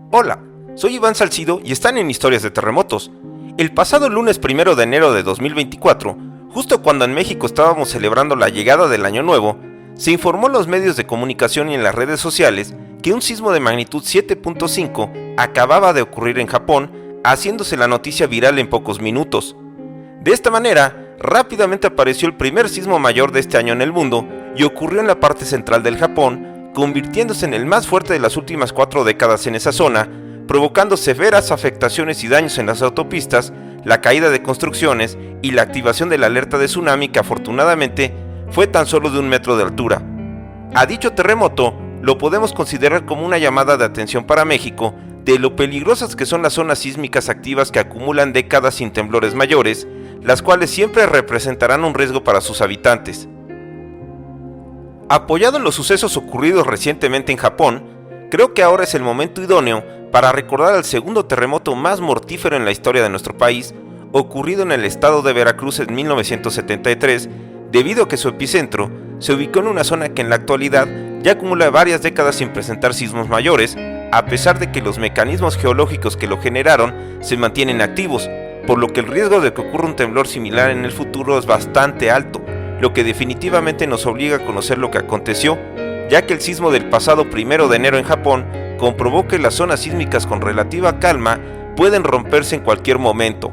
Hola, soy Iván Salcido y están en Historias de Terremotos. El pasado lunes 1 de enero de 2024, justo cuando en México estábamos celebrando la llegada del Año Nuevo, se informó en los medios de comunicación y en las redes sociales que un sismo de magnitud 7.5 acababa de ocurrir en Japón, haciéndose la noticia viral en pocos minutos. De esta manera, rápidamente apareció el primer sismo mayor de este año en el mundo y ocurrió en la parte central del Japón, convirtiéndose en el más fuerte de las últimas 4 décadas en esa zona, provocando severas afectaciones y daños en las autopistas, la caída de construcciones y la activación de la alerta de tsunami que afortunadamente fue tan solo de 1 metro de altura. A dicho terremoto lo podemos considerar como una llamada de atención para México de lo peligrosas que son las zonas sísmicas activas que acumulan décadas sin temblores mayores, las cuales siempre representarán un riesgo para sus habitantes. Apoyado en los sucesos ocurridos recientemente en Japón, creo que ahora es el momento idóneo para recordar el segundo terremoto más mortífero en la historia de nuestro país, ocurrido en el estado de Veracruz en 1973, debido a que su epicentro se ubicó en una zona que en la actualidad ya acumula varias décadas sin presentar sismos mayores, a pesar de que los mecanismos geológicos que lo generaron se mantienen activos, por lo que el riesgo de que ocurra un temblor similar en el futuro es bastante alto, lo que definitivamente nos obliga a conocer lo que aconteció, ya que el sismo del pasado 1 de enero en Japón comprobó que las zonas sísmicas con relativa calma pueden romperse en cualquier momento.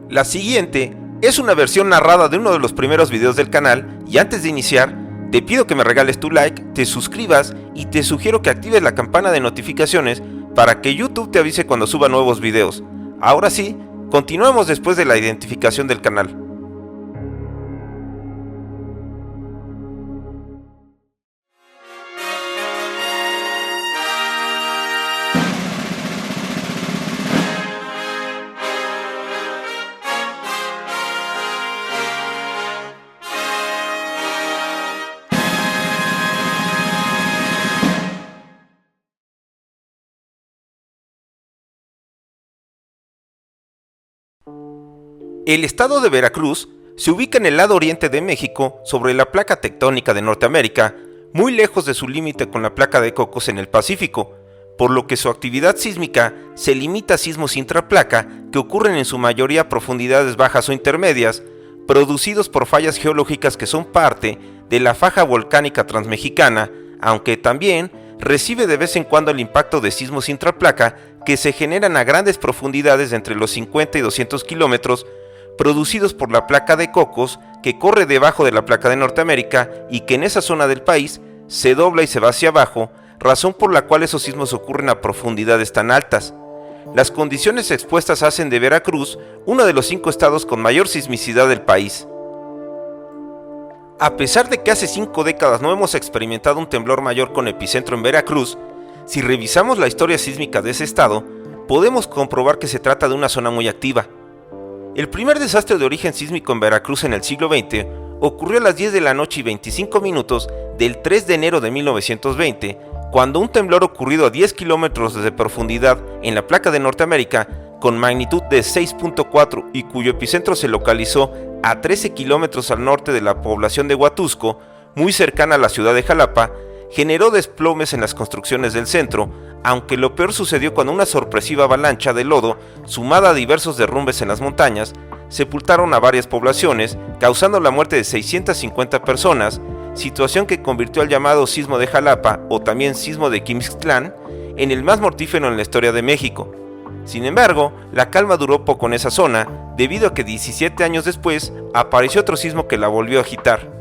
La siguiente es una versión narrada de uno de los primeros videos del canal, y antes de iniciar, te pido que me regales tu like, te suscribas y te sugiero que actives la campana de notificaciones para que YouTube te avise cuando suba nuevos videos. Ahora sí, continuemos después de la identificación del canal. El estado de Veracruz se ubica en el lado oriente de México, sobre la placa tectónica de Norteamérica, muy lejos de su límite con la placa de Cocos en el Pacífico, por lo que su actividad sísmica se limita a sismos intraplaca que ocurren en su mayoría a profundidades bajas o intermedias, producidos por fallas geológicas que son parte de la faja volcánica transmexicana, aunque también recibe de vez en cuando el impacto de sismos intraplaca que se generan a grandes profundidades de entre los 50 y 200 kilómetros, producidos por la placa de Cocos que corre debajo de la placa de Norteamérica y que en esa zona del país se dobla y se va hacia abajo, razón por la cual esos sismos ocurren a profundidades tan altas. Las condiciones expuestas hacen de Veracruz uno de los 5 estados con mayor sismicidad del país. A pesar de que hace 5 décadas no hemos experimentado un temblor mayor con epicentro en Veracruz, si revisamos la historia sísmica de ese estado, podemos comprobar que se trata de una zona muy activa. El primer desastre de origen sísmico en Veracruz en el siglo XX ocurrió a las 10 de la noche y 25 minutos del 3 de enero de 1920, cuando un temblor ocurrido a 10 kilómetros de profundidad en la placa de Norteamérica, con magnitud de 6.4 y cuyo epicentro se localizó a 13 kilómetros al norte de la población de Huatusco, muy cercana a la ciudad de Jalapa, generó desplomes en las construcciones del centro, aunque lo peor sucedió cuando una sorpresiva avalancha de lodo, sumada a diversos derrumbes en las montañas, sepultaron a varias poblaciones, causando la muerte de 650 personas, situación que convirtió al llamado sismo de Jalapa, o también sismo de Quimixtlán, en el más mortífero en la historia de México. Sin embargo, la calma duró poco en esa zona, debido a que 17 años después apareció otro sismo que la volvió a agitar.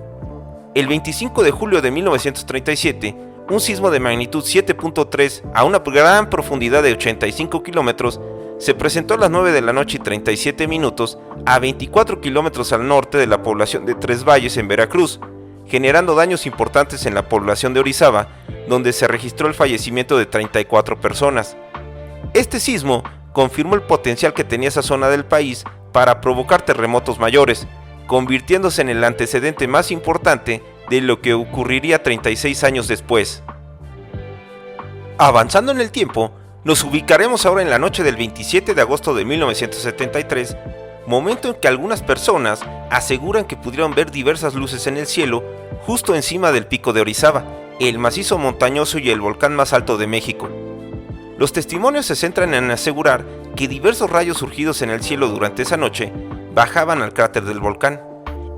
El 25 de julio de 1937, un sismo de magnitud 7.3 a una gran profundidad de 85 kilómetros se presentó a las 9 de la noche y 37 minutos a 24 kilómetros al norte de la población de Tres Valles en Veracruz, generando daños importantes en la población de Orizaba, donde se registró el fallecimiento de 34 personas. Este sismo confirmó el potencial que tenía esa zona del país para provocar terremotos mayores, convirtiéndose en el antecedente más importante de lo que ocurriría 36 años después. Avanzando en el tiempo, nos ubicaremos ahora en la noche del 27 de agosto de 1973, momento en que algunas personas aseguran que pudieron ver diversas luces en el cielo justo encima del pico de Orizaba, el macizo montañoso y el volcán más alto de México. Los testimonios se centran en asegurar que diversos rayos surgidos en el cielo durante esa noche bajaban al cráter del volcán.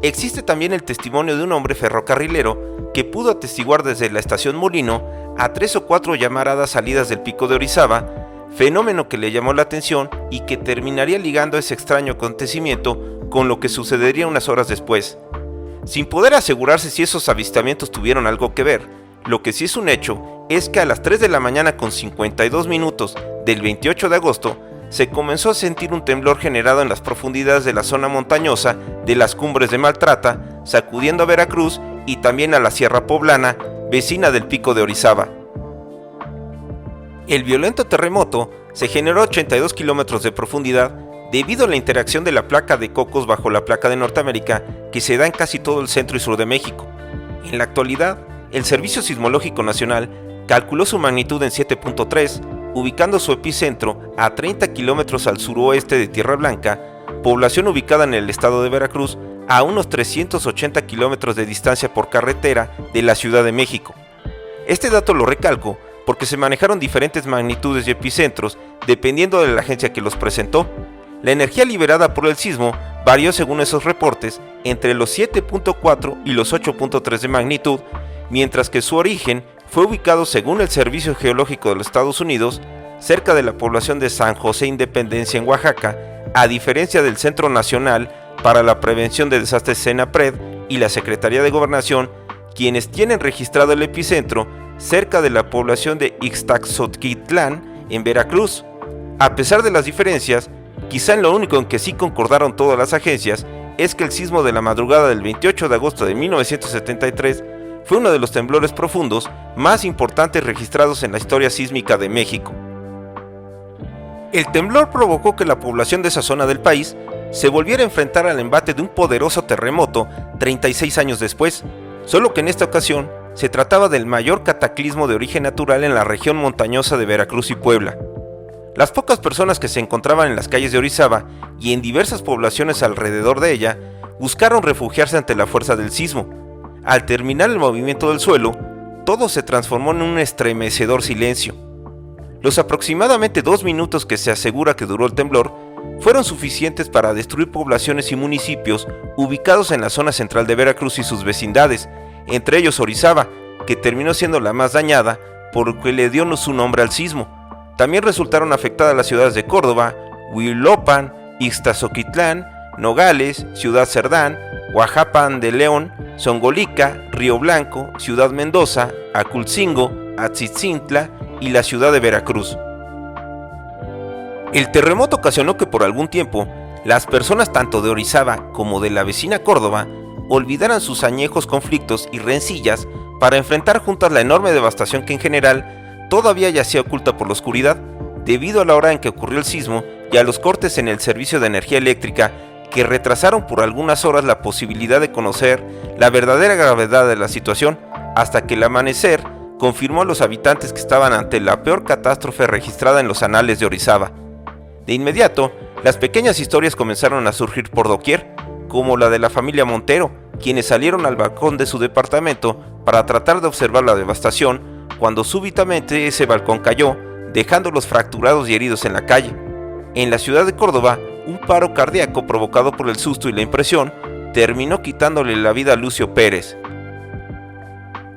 Existe también el testimonio de un hombre ferrocarrilero que pudo atestiguar desde la estación Molino a 3 o 4 llamaradas salidas del pico de Orizaba, fenómeno que le llamó la atención y que terminaría ligando ese extraño acontecimiento con lo que sucedería unas horas después. Sin poder asegurarse si esos avistamientos tuvieron algo que ver, lo que sí es un hecho es que a las 3 de la mañana con 52 minutos del 28 de agosto se comenzó a sentir un temblor generado en las profundidades de la zona montañosa de las cumbres de Maltrata, sacudiendo a Veracruz y también a la Sierra Poblana, vecina del pico de Orizaba. El violento terremoto se generó a 82 kilómetros de profundidad debido a la interacción de la placa de Cocos bajo la placa de Norteamérica que se da en casi todo el centro y sur de México. En la actualidad, el Servicio Sismológico Nacional calculó su magnitud en 7.3, ubicando su epicentro a 30 kilómetros al suroeste de Tierra Blanca, población ubicada en el estado de Veracruz, a unos 380 kilómetros de distancia por carretera de la Ciudad de México. Este dato lo recalco porque se manejaron diferentes magnitudes y epicentros dependiendo de la agencia que los presentó. La energía liberada por el sismo varió según esos reportes entre los 7.4 y los 8.3 de magnitud, mientras que su origen fue ubicado según el Servicio Geológico de los Estados Unidos cerca de la población de San José Independencia en Oaxaca, a diferencia del Centro Nacional para la Prevención de Desastres CENAPRED y la Secretaría de Gobernación, quienes tienen registrado el epicentro cerca de la población de Ixtaxoquitlán en Veracruz. A pesar de las diferencias, quizá en lo único en que sí concordaron todas las agencias es que el sismo de la madrugada del 28 de agosto de 1973 fue uno de los temblores profundos más importantes registrados en la historia sísmica de México. El temblor provocó que la población de esa zona del país se volviera a enfrentar al embate de un poderoso terremoto 36 años después, solo que en esta ocasión se trataba del mayor cataclismo de origen natural en la región montañosa de Veracruz y Puebla. Las pocas personas que se encontraban en las calles de Orizaba y en diversas poblaciones alrededor de ella buscaron refugiarse ante la fuerza del sismo. Al terminar el movimiento del suelo, todo se transformó en un estremecedor silencio. Los aproximadamente 2 minutos que se asegura que duró el temblor fueron suficientes para destruir poblaciones y municipios ubicados en la zona central de Veracruz y sus vecindades, entre ellos Orizaba, que terminó siendo la más dañada por lo que le dio su nombre al sismo. También resultaron afectadas las ciudades de Córdoba, Huilopan, Ixtazoquitlán, Nogales, Ciudad Cerdán, Oaxapan de León, Zongolica, Río Blanco, Ciudad Mendoza, Aculcingo, Atzitzintla y la ciudad de Veracruz. El terremoto ocasionó que por algún tiempo las personas tanto de Orizaba como de la vecina Córdoba olvidaran sus añejos conflictos y rencillas para enfrentar juntas la enorme devastación que en general todavía yacía oculta por la oscuridad, debido a la hora en que ocurrió el sismo y a los cortes en el servicio de energía eléctrica que retrasaron por algunas horas la posibilidad de conocer la verdadera gravedad de la situación, hasta que el amanecer confirmó a los habitantes que estaban ante la peor catástrofe registrada en los anales de Orizaba. De inmediato, las pequeñas historias comenzaron a surgir por doquier, como la de la familia Montero, quienes salieron al balcón de su departamento para tratar de observar la devastación, cuando súbitamente ese balcón cayó, dejándolos fracturados y heridos en la calle. En la ciudad de Córdoba, un paro cardíaco provocado por el susto y la impresión terminó quitándole la vida a Lucio Pérez.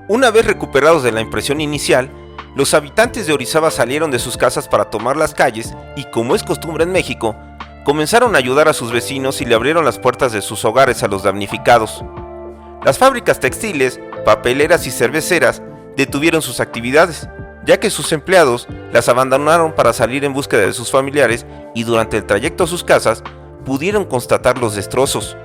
Una vez recuperados de la impresión inicial, los habitantes de Orizaba salieron de sus casas para tomar las calles y, como es costumbre en México, comenzaron a ayudar a sus vecinos y le abrieron las puertas de sus hogares a los damnificados. Las fábricas textiles, papeleras y cerveceras detuvieron sus actividades, ya que sus empleados las abandonaron para salir en búsqueda de sus familiares y durante el trayecto a sus casas pudieron constatar los destrozos.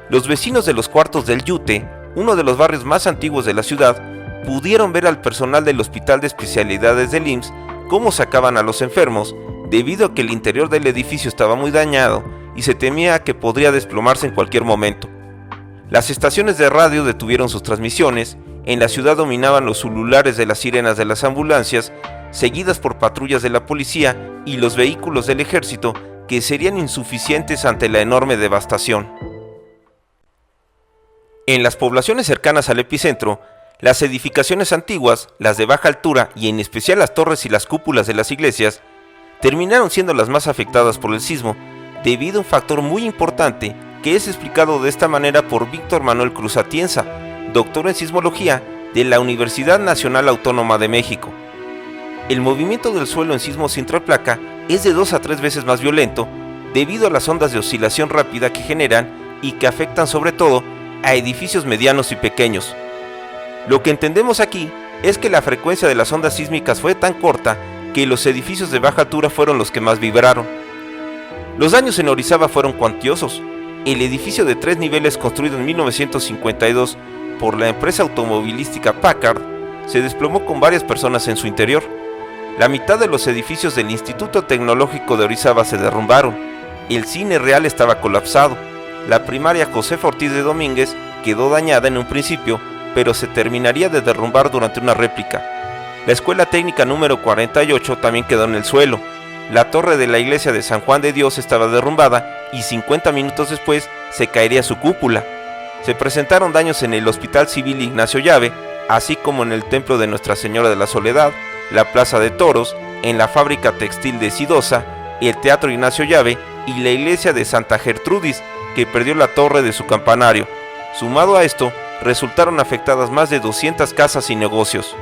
Los vecinos de los cuartos del Yute, uno de los barrios más antiguos de la ciudad, pudieron ver al personal del Hospital de Especialidades del IMSS cómo sacaban a los enfermos, debido a que el interior del edificio estaba muy dañado y se temía que podría desplomarse en cualquier momento. Las estaciones de radio detuvieron sus transmisiones. En la ciudad dominaban los ululares de las sirenas de las ambulancias, seguidas por patrullas de la policía y los vehículos del ejército, que serían insuficientes ante la enorme devastación. En las poblaciones cercanas al epicentro, Las edificaciones antiguas, las de baja altura y en especial las torres y las cúpulas de las iglesias, terminaron siendo las más afectadas por el sismo, debido a un factor muy importante que es explicado de esta manera por Víctor Manuel Cruz Atienza, doctor en sismología de la Universidad Nacional Autónoma de México. El movimiento del suelo en sismos sin placa es de 2 a 3 veces más violento debido a las ondas de oscilación rápida que generan y que afectan sobre todo a edificios medianos y pequeños. Lo que entendemos aquí es que la frecuencia de las ondas sísmicas fue tan corta que los edificios de baja altura fueron los que más vibraron. Los daños en Orizaba fueron cuantiosos. El edificio de 3 niveles construido en 1952 por la empresa automovilística Packard se desplomó con varias personas en su interior. La mitad de los edificios del Instituto Tecnológico de Orizaba se derrumbaron. El cine real estaba colapsado. La primaria Josefa Ortiz de Domínguez quedó dañada en un principio, pero se terminaría de derrumbar durante una réplica. La escuela técnica número 48 también quedó en el suelo. La torre de la iglesia de San Juan de Dios estaba derrumbada y 50 minutos después se caería su cúpula. Se presentaron daños en el Hospital Civil Ignacio Llave, así como en el Templo de Nuestra Señora de la Soledad, la Plaza de Toros, en la fábrica textil de Sidosa, el Teatro Ignacio Llave y la iglesia de Santa Gertrudis, que perdió la torre de su campanario. Sumado a esto, resultaron afectadas más de 200 casas y negocios.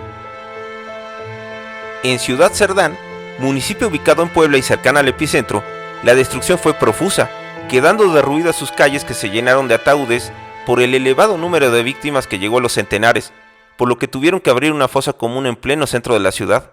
En Ciudad Cerdán, municipio ubicado en Puebla y cercana al epicentro, la destrucción fue profusa, quedando derruidas sus calles que se llenaron de ataúdes por el elevado número de víctimas que llegó a los centenares, por lo que tuvieron que abrir una fosa común en pleno centro de la ciudad.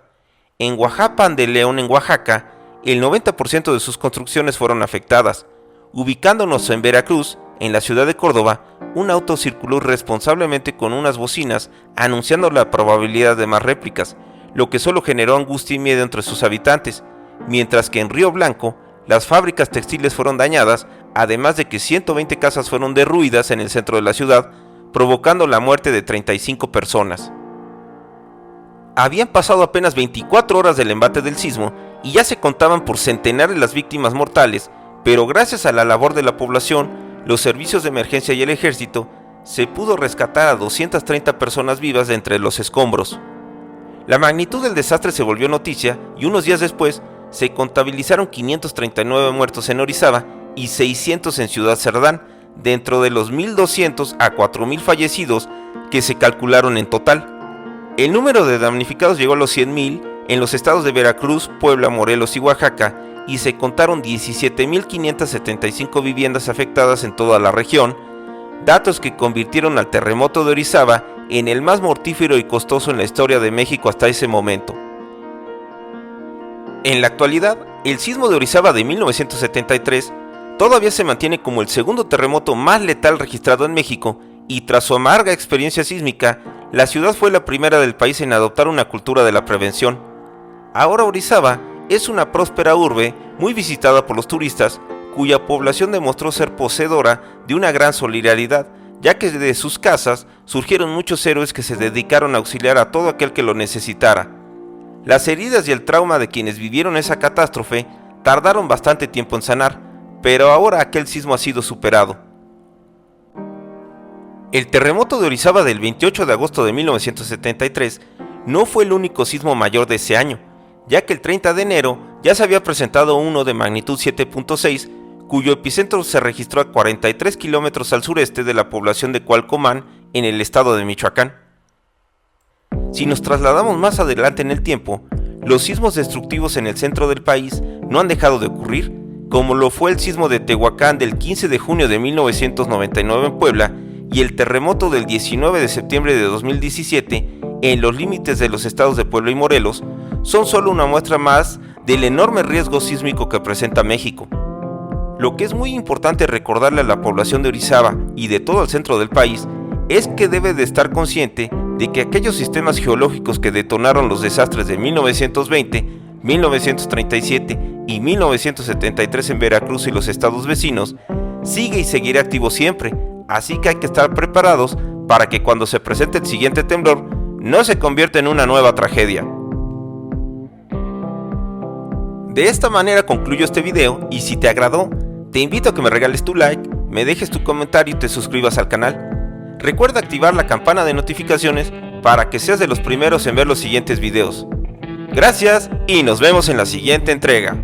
En Oaxapan de León, en Oaxaca, el 90% de sus construcciones fueron afectadas. Ubicándonos en Veracruz, en la ciudad de Córdoba, un auto circuló irresponsablemente con unas bocinas anunciando la probabilidad de más réplicas, lo que solo generó angustia y miedo entre sus habitantes, mientras que en Río Blanco, las fábricas textiles fueron dañadas, además de que 120 casas fueron derruidas en el centro de la ciudad, provocando la muerte de 35 personas. Habían pasado apenas 24 horas del embate del sismo y ya se contaban por centenares las víctimas mortales, pero gracias a la labor de la población, los servicios de emergencia y el ejército, se pudo rescatar a 230 personas vivas de entre los escombros. La magnitud del desastre se volvió noticia y unos días después se contabilizaron 539 muertos en Orizaba y 600 en Ciudad Cerdán, dentro de los 1.200 a 4.000 fallecidos que se calcularon en total. El número de damnificados llegó a los 100.000 en los estados de Veracruz, Puebla, Morelos y Oaxaca, y se contaron 17.575 viviendas afectadas en toda la región, datos que convirtieron al terremoto de Orizaba en el más mortífero y costoso en la historia de México hasta ese momento. En la actualidad, el sismo de Orizaba de 1973 todavía se mantiene como el segundo terremoto más letal registrado en México, y tras su amarga experiencia sísmica, la ciudad fue la primera del país en adoptar una cultura de la prevención. Ahora Orizaba es una próspera urbe muy visitada por los turistas, cuya población demostró ser poseedora de una gran solidaridad, ya que de sus casas surgieron muchos héroes que se dedicaron a auxiliar a todo aquel que lo necesitara. Las heridas y el trauma de quienes vivieron esa catástrofe tardaron bastante tiempo en sanar, pero ahora aquel sismo ha sido superado. El terremoto de Orizaba del 28 de agosto de 1973 no fue el único sismo mayor de ese año, ya que el 30 de enero ya se había presentado uno de magnitud 7.6, cuyo epicentro se registró a 43 kilómetros al sureste de la población de Cualcomán, en el estado de Michoacán. Si nos trasladamos más adelante en el tiempo, los sismos destructivos en el centro del país no han dejado de ocurrir, como lo fue el sismo de Tehuacán del 15 de junio de 1999 en Puebla y el terremoto del 19 de septiembre de 2017 en los límites de los estados de Puebla y Morelos, son solo una muestra más del enorme riesgo sísmico que presenta México. Lo que es muy importante recordarle a la población de Orizaba y de todo el centro del país es que debe de estar consciente de que aquellos sistemas geológicos que detonaron los desastres de 1920, 1937 y 1973 en Veracruz y los estados vecinos, sigue y seguirá activo siempre, así que hay que estar preparados para que cuando se presente el siguiente temblor no se convierta en una nueva tragedia. De esta manera concluyo este video y si te agradó, te invito a que me regales tu like, me dejes tu comentario y te suscribas al canal. Recuerda activar la campana de notificaciones para que seas de los primeros en ver los siguientes videos. Gracias y nos vemos en la siguiente entrega.